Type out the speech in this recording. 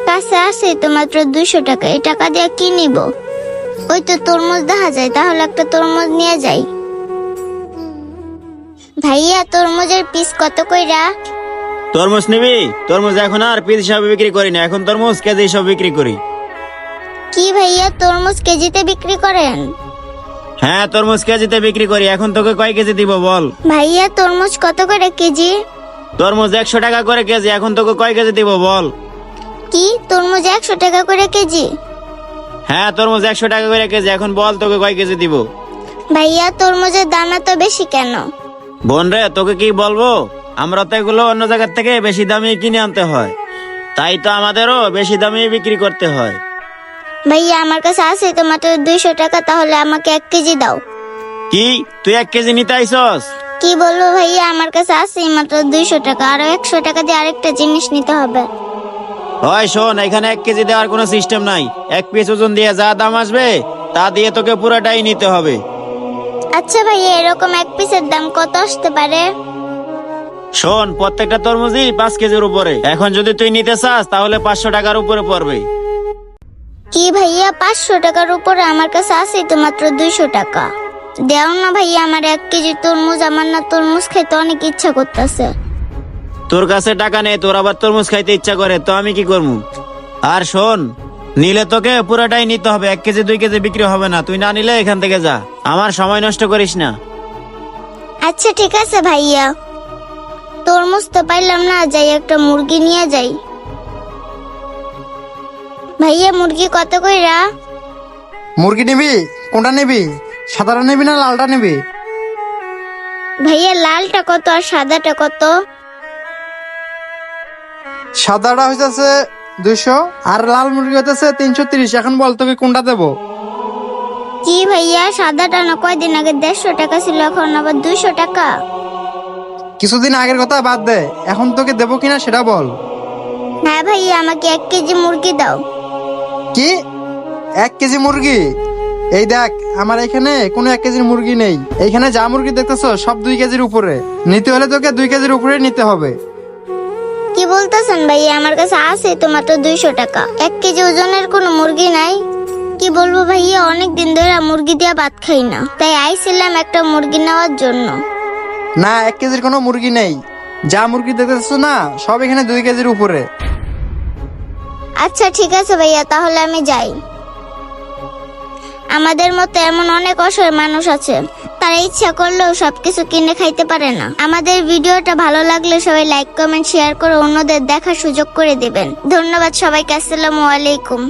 কাছে আছে তো মাত্র 200 টাকা, এই টাকা দিয়ে কি নিব? ওই তো তরমুজ দেখা যায়, তাহলে একটা তরমুজ নিয়ে যাই। ভাইয়া তরমুজের পিস কত কইরা? তরমুজ নিবি? তরমুজ এখন আর পিস হিসাবে বিক্রি করি না, এখন তরমুজ কেজি হিসাবে বিক্রি করি। কি ভাইয়া তরমুজ কেজিতে বিক্রি করেন? হ্যাঁ, তরমুজ কেজিতে বিক্রি করি। এখন তোকে কয় কেজি দিব বল? ভাইয়া তরমুজ কত করে কেজি? তরমুজ 100 টাকা করে কেজি। এখন তোকে কয় কেজি দিব বল? কি তরমুজ 100 টাকা করে কেজি? হ্যাঁ, তরমুজ 100 টাকা করে কেজি। এখন বল তোকে কয় কেজি দিব? ভাইয়া তরমুজের দাম এত বেশি কেন? বোন রে, তোকে কি বলবো, আমরা তো এগুলো অন্য জায়গা থেকে বেশি দামে কিনে আনতে হয়, তাই তো আমাদেরও বেশি দামে বিক্রি করতে হয়। ভাইয়া আমার কাছে আছে তো মাত্র 200 টাকা, তাহলে আমাকে 1 কেজি দাও। কি তুই 1 কেজি নিতে আইছস? কি বলবো ভাইয়া, আমার কাছে আছে মাত্র 200 টাকা, আরো 100 টাকা দিয়ে আরেকটা জিনিস নিতে হবে। হয় শোন, এখানে 1 কেজি দেওয়ার কোনো সিস্টেম নাই। 1 পিস ওজন দিয়ে যা দাম আসবে তা দিয়ে তোকে পুরোটাই নিতে হবে। আচ্ছা ভাইয়া, এরকম 1 পিসের দাম কত আসতে পারে? শোন, প্রত্যেকটা তরমুজই 5 কেজির উপরে। এখন যদি তুই নিতে চাস তাহলে 500 টাকার উপরে পড়বে। কি ভাইয়া 500 টাকার উপরে? আমার কাছে আছে তো মাত্র 200 টাকা। দেও না ভাইয়া আমার 1 কেজি তরমুজ, আমার না তরমুজ খাইতে অনেক ইচ্ছা করতেছে। তোর কাছে টাকা নেই, তোর আবার তরমুজ খাইতে ইচ্ছা করে, তো আমি কি করবো? আর শোন, নিলে তোকে পুরোটাই নিতে হবে, 1 কেজি 2 কেজি বিক্রি হবে না। তুই না নিলে এখান থেকে যা, আমার সময় নষ্ট করিস না। আচ্ছা ঠিক আছে ভাইয়া, তরমুজ তো পাইলাম না, যাই একটা মুরগি নিয়ে যাই। ভাইয়া মুরগি কত কইরা? মুরগি নিবি? কোনটা নিবি? সাদাটা নিবি না লালটা নিবি? ভাইয়া লালটা কত আর সাদাটা কত? সাদাটা হইতেছে 200 আর লাল মুরগি হইতেছে 330। এখন বল তোকে কোনটা দেবো? কি ভাইয়া সাদাটা না কয়দিন আগে 150 টাকা ছিল, এখন আবার 200 টাকা? কিছুদিন আগের কথা বাদ দে, এখন তোকে দেবো কিনা সেটা বল। হ্যাঁ ভাইয়া, আমাকে 1 কেজি মুরগি দাও। কি 1 কেজি মুরগি? এই দেখ, আমার এখানে কোনো 1 কেজির মুরগি নেই। এইখানে যা মুরগি দেখতেছো সব 2 কেজির উপরে। নিতে হলে তোকে 2 কেজির উপরে নিতে হবে। কি বলতেছেন ভাইয়া, আমার কাছে আছে তো মাত্র 200 টাকা, 1 কেজি ওজনের কোনো মুরগি নাই। কি বলবো ভাইয়া, অনেক দিন ধরে মুরগি দিয়ে ভাত খাই না, তাই আইছিলাম একটা মুরগি নেওয়ার জন্য। না, 1 কেজির কোনো মুরগি নেই। যা মুরগি দেখতেছো না সব এখানে 2 কেজির উপরে। আচ্ছা ঠিক আছে ভাইয়া, তাহলে আমি যাই। আমাদের মতো এমন অনেক অসহায় মানুষ আছে, তারা ইচ্ছা করলেও সবকিছু কিনে খাইতে পারে না। আমাদের ভিডিওটা ভালো লাগলে সবাই লাইক কমেন্ট শেয়ার করে অন্যদের দেখার সুযোগ করে দিবেন। ধন্যবাদ সবাইকে। আসসালামু আলাইকুম।